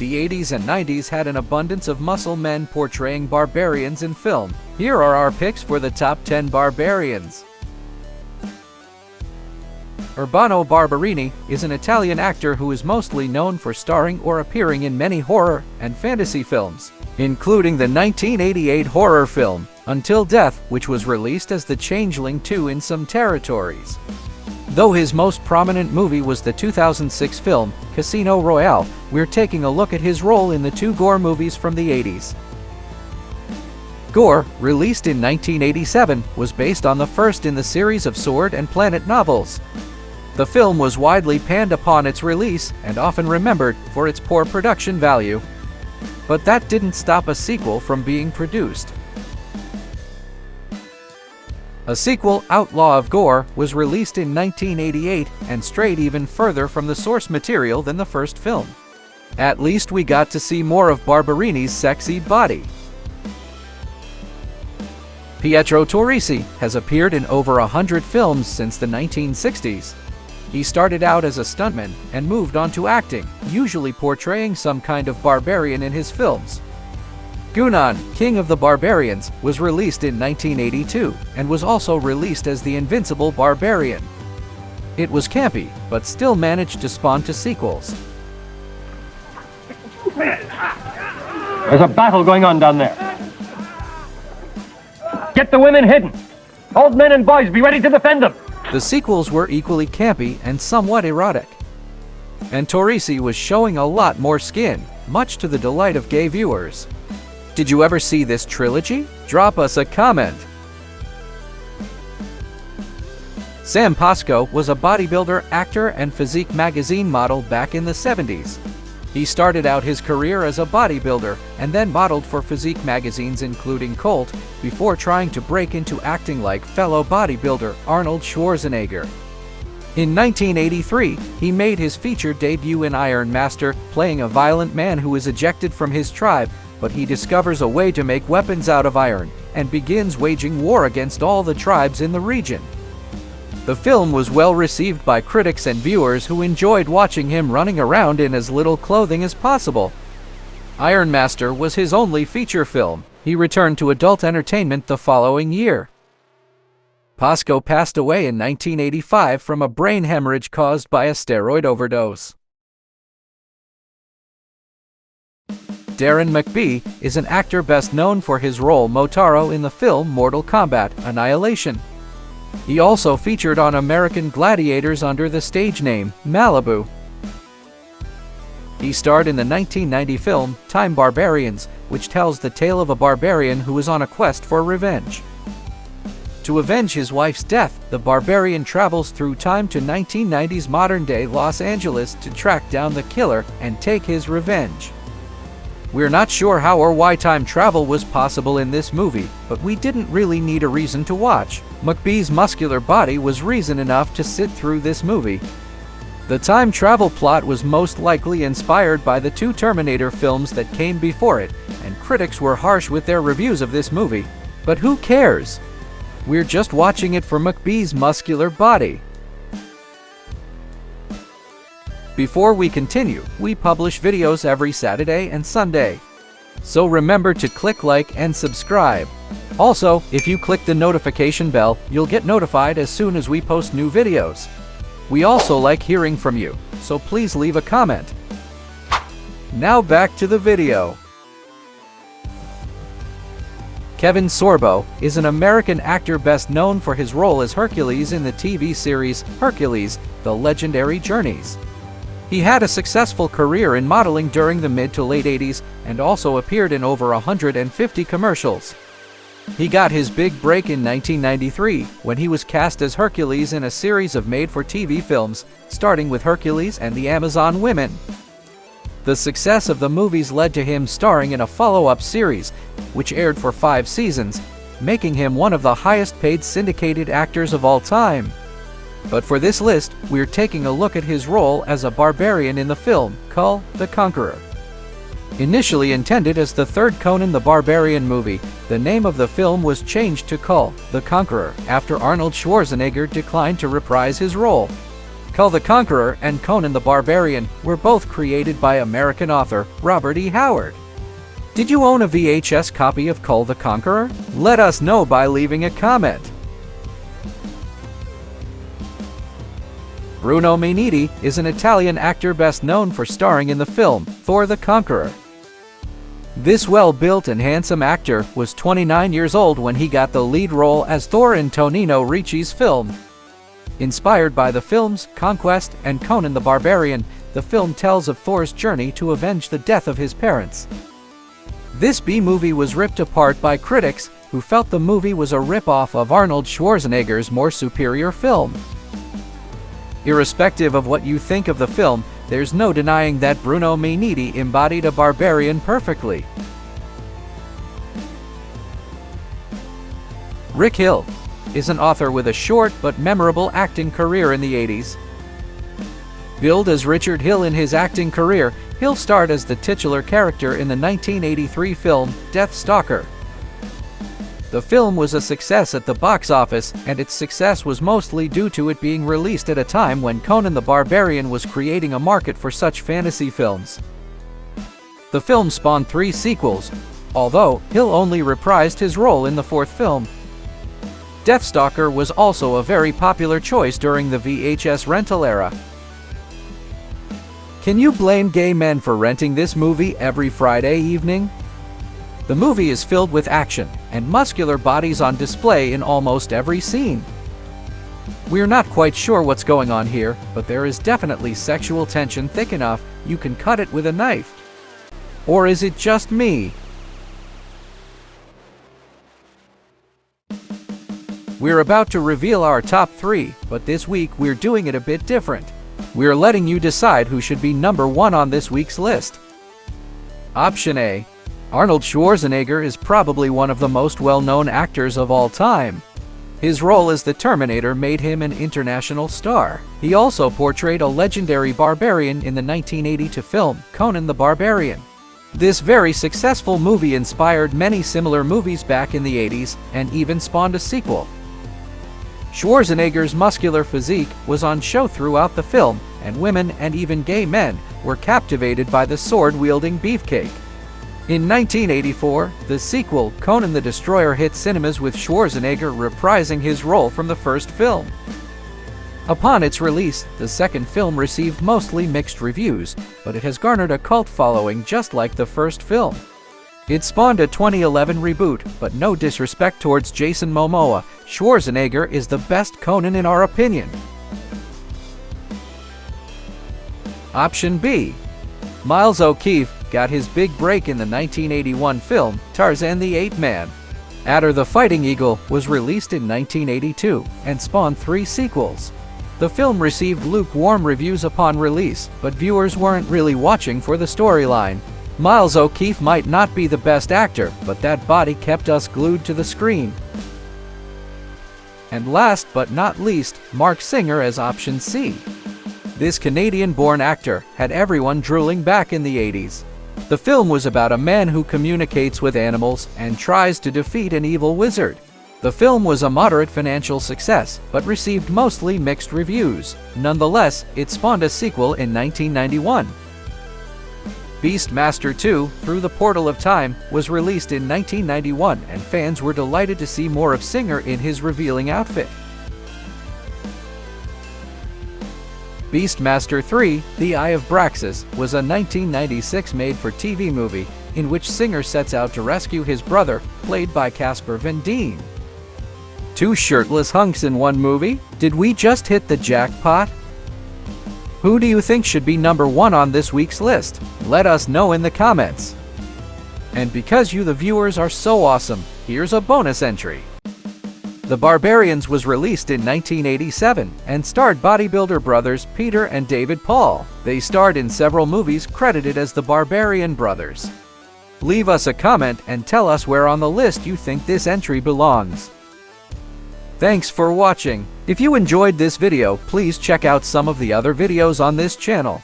The 80s and 90s had an abundance of muscle men portraying barbarians in film. Here are our picks for the top 10 barbarians. Urbano Barberini is an Italian actor who is mostly known for starring or appearing in many horror and fantasy films, including the 1988 horror film Until Death, which was released as The Changeling 2 in some territories. Though his most prominent movie was the 2006 film Casino Royale, we're taking a look at his role in the two gore movies from the 80s. Gore, released in 1987, was based on the first in the series of Sword and Planet novels. The film was widely panned upon its release and often remembered for its poor production value. But that didn't stop a sequel from being produced. A sequel, Outlaw of Gore, was released in 1988 and strayed even further from the source material than the first film. At least we got to see more of Barberini's sexy body. Pietro Torrisi has appeared in over 100 films since the 1960s. He started out as a stuntman and moved on to acting, usually portraying some kind of barbarian in his films. Gunan, King of the Barbarians, was released in 1982 and was also released as the Invincible Barbarian. It was campy, but still managed to spawn to sequels. There's a battle going on down there. Get the women hidden. Old men and boys, be ready to defend them. The sequels were equally campy and somewhat erotic. And Torrisi was showing a lot more skin, much to the delight of gay viewers. Did you ever see this trilogy? Drop us a comment. Sam Pasco was a bodybuilder, actor, and physique magazine model back in the 70s. He started out his career as a bodybuilder and then modeled for physique magazines including Colt before trying to break into acting like fellow bodybuilder Arnold Schwarzenegger. In 1983, he made his feature debut in Iron Master, playing a violent man who is ejected from his tribe, but he discovers a way to make weapons out of iron and begins waging war against all the tribes in the region. The film was well received by critics and viewers who enjoyed watching him running around in as little clothing as possible. Iron Master was his only feature film. He returned to adult entertainment the following year. Pasco passed away in 1985 from a brain hemorrhage caused by a steroid overdose. Darren McBee is an actor best known for his role Motaro in the film Mortal Kombat: Annihilation. He also featured on American Gladiators under the stage name Malibu. He starred in the 1990 film Time Barbarians, which tells the tale of a barbarian who is on a quest for revenge. To avenge his wife's death, the barbarian travels through time to 1990's modern-day Los Angeles to track down the killer and take his revenge. We're not sure how or why time travel was possible in this movie, but we didn't really need a reason to watch. McBee's muscular body was reason enough to sit through this movie. The time travel plot was most likely inspired by the two Terminator films that came before it, and critics were harsh with their reviews of this movie. But who cares? We're just watching it for McBee's muscular body. Before we continue, we publish videos every Saturday and Sunday. So remember to click like and subscribe. Also, if you click the notification bell, you'll get notified as soon as we post new videos. We also like hearing from you, so please leave a comment. Now back to the video. Kevin Sorbo is an American actor best known for his role as Hercules in the TV series Hercules: The Legendary Journeys. He had a successful career in modeling during the mid to late 80s and also appeared in over 150 commercials. He got his big break in 1993 when he was cast as Hercules in a series of made-for-TV films, starting with Hercules and the Amazon Women. The success of the movies led to him starring in a follow-up series, which aired for 5 seasons, making him one of the highest-paid syndicated actors of all time. But for this list, we're taking a look at his role as a barbarian in the film Kull the Conqueror. Initially intended as the third Conan the Barbarian movie, the name of the film was changed to Kull the Conqueror after Arnold Schwarzenegger declined to reprise his role. Kull the Conqueror and Conan the Barbarian were both created by American author Robert E. Howard. Did you own a VHS copy of Kull the Conqueror? Let us know by leaving a comment. Bruno Minniti is an Italian actor best known for starring in the film Thor the Conqueror. This well-built and handsome actor was 29 years old when he got the lead role as Thor in Tonino Ricci's film. Inspired by the films Conquest and Conan the Barbarian, the film tells of Thor's journey to avenge the death of his parents. This B-movie was ripped apart by critics who felt the movie was a rip-off of Arnold Schwarzenegger's more superior film. Irrespective of what you think of the film, there's no denying that Bruno Minniti embodied a barbarian perfectly. Rick Hill is an author with a short but memorable acting career in the 80s. Billed as Richard Hill in his acting career, Hill starred as the titular character in the 1983 film Death Stalker. The film was a success at the box office, and its success was mostly due to it being released at a time when Conan the Barbarian was creating a market for such fantasy films. The film spawned 3 sequels, although Hill only reprised his role in the 4th film. Deathstalker was also a very popular choice during the VHS rental era. Can you blame gay men for renting this movie every Friday evening? The movie is filled with action and muscular bodies on display in almost every scene. We're not quite sure what's going on here, but there is definitely sexual tension thick enough you can cut it with a knife. Or is it just me? We're about to reveal our top 3, but this week we're doing it a bit different. We're letting you decide who should be number 1 on this week's list. Option A. Arnold Schwarzenegger is probably one of the most well-known actors of all time. His role as the Terminator made him an international star. He also portrayed a legendary barbarian in the 1982 film Conan the Barbarian. This very successful movie inspired many similar movies back in the 80s and even spawned a sequel. Schwarzenegger's muscular physique was on show throughout the film, and women and even gay men were captivated by the sword-wielding beefcake. In 1984, the sequel, Conan the Destroyer, hit cinemas with Schwarzenegger reprising his role from the first film. Upon its release, the second film received mostly mixed reviews, but it has garnered a cult following just like the first film. It spawned a 2011 reboot, but no disrespect towards Jason Momoa, Schwarzenegger is the best Conan in our opinion. Option B. Miles O'Keefe got his big break in the 1981 film Tarzan the Ape Man. Adder the Fighting Eagle was released in 1982 and spawned 3 sequels. The film received lukewarm reviews upon release, but viewers weren't really watching for the storyline. Miles O'Keefe might not be the best actor, but that body kept us glued to the screen. And last but not least, Marc Singer as option C. This Canadian-born actor had everyone drooling back in the 80s. The film was about a man who communicates with animals and tries to defeat an evil wizard. The film was a moderate financial success, but received mostly mixed reviews. Nonetheless, it spawned a sequel in 1991. Beastmaster 2, Through the Portal of Time, was released in 1991, and fans were delighted to see more of Singer in his revealing outfit. Beastmaster 3, The Eye of Braxis, was a 1996 made-for-TV movie in which Singer sets out to rescue his brother, played by Casper Van Dien. 2 shirtless hunks in one movie? Did we just hit the jackpot? Who do you think should be number 1 on this week's list? Let us know in the comments. And because you the viewers are so awesome, here's a bonus entry. The Barbarians was released in 1987 and starred bodybuilder brothers Peter and David Paul. They starred in several movies credited as the Barbarian Brothers. Leave us a comment and tell us where on the list you think this entry belongs. Thanks for watching. If you enjoyed this video, please check out some of the other videos on this channel.